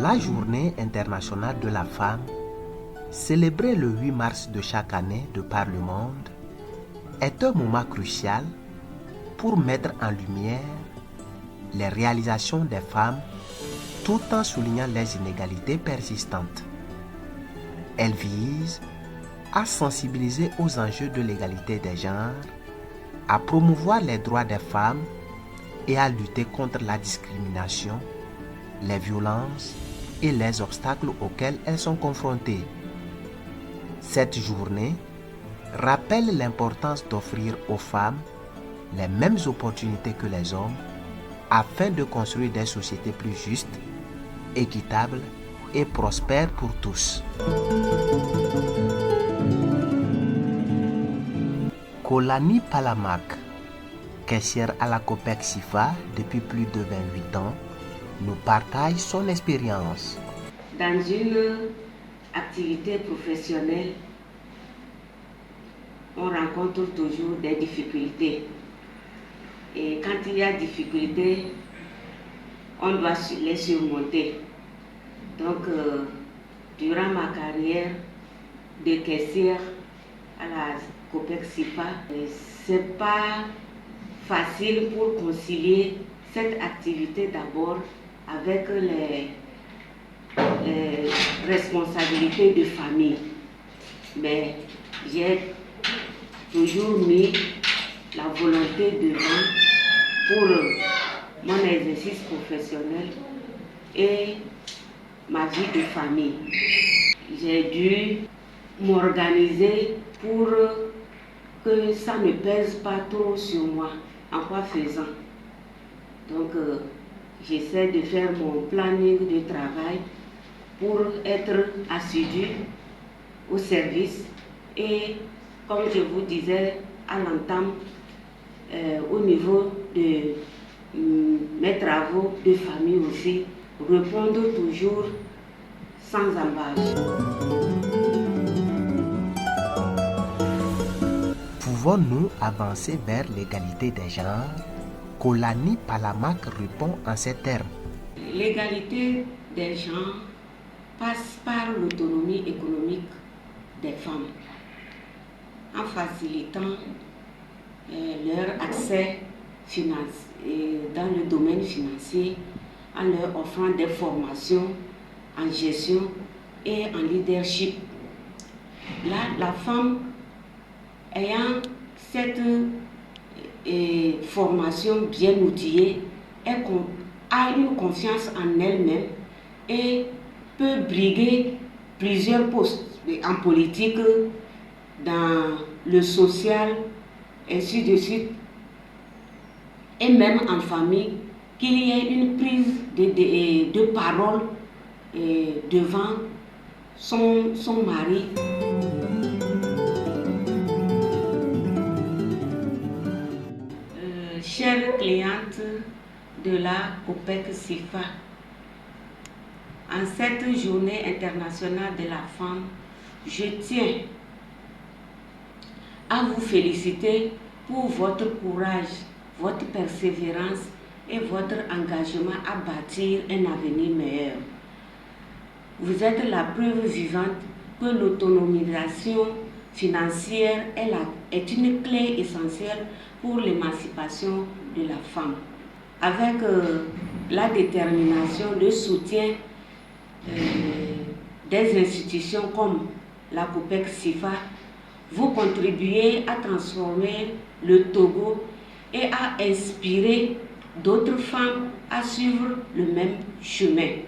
La Journée internationale de la femme, célébrée le 8 mars de chaque année de par le monde, est un moment crucial pour mettre en lumière les réalisations des femmes tout en soulignant les inégalités persistantes. Elle vise à sensibiliser aux enjeux de l'égalité des genres, à promouvoir les droits des femmes et à lutter contre la discrimination, les violences et les obstacles auxquels elles sont confrontées. Cette journée rappelle l'importance d'offrir aux femmes les mêmes opportunités que les hommes afin de construire des sociétés plus justes, équitables et prospères pour tous. Kolani Palamak, caissière à la Copec SIFA depuis plus de 28 ans, nous partage son expérience. Dans une activité professionnelle, on rencontre toujours des difficultés. Et quand il y a difficultés, on doit les surmonter. Donc, durant ma carrière de caissière à la Copec SIFA, c'est pas facile pour concilier cette activité d'abord avec les responsabilités de famille. Mais j'ai toujours mis la volonté devant pour mon exercice professionnel et ma vie de famille. J'ai dû m'organiser pour que ça ne pèse pas trop sur moi. En quoi faisant? Donc, j'essaie de faire mon planning de travail pour être assidu au service et, comme je vous disais à l'entame, au niveau de mes travaux de famille aussi, répondre toujours sans embâche. Pouvons-nous avancer vers l'égalité des genres? Kolani Palamak répond en ces termes. L'égalité des genres passe par l'autonomie économique des femmes, en facilitant leur accès dans le domaine financier, en leur offrant des formations en gestion et en leadership. Là, la femme ayant cette formation bien outillée, elle a une confiance en elle-même et peut briguer plusieurs postes en politique, dans le social, ainsi de suite, et même en famille, qu'il y ait une prise de parole devant son mari. Chères clientes de la Copec SIFA, en cette journée internationale de la femme, je tiens à vous féliciter pour votre courage, votre persévérance et votre engagement à bâtir un avenir meilleur. Vous êtes la preuve vivante que l'autonomisation financière est une clé essentielle pour l'émancipation de la femme. Avec la détermination, le soutien des institutions comme la Copec SIFA, vous contribuez à transformer le Togo et à inspirer d'autres femmes à suivre le même chemin.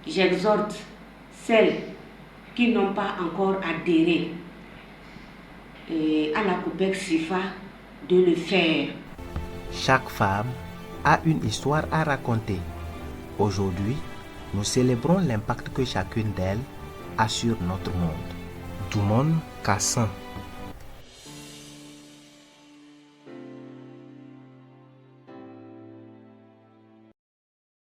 J'exhorte celles qui n'ont pas encore adhéré à la Copec SIFA de le faire. Chaque femme a une histoire à raconter. Aujourd'hui, nous célébrons l'impact que chacune d'elles a sur notre monde. Dumon Kassan.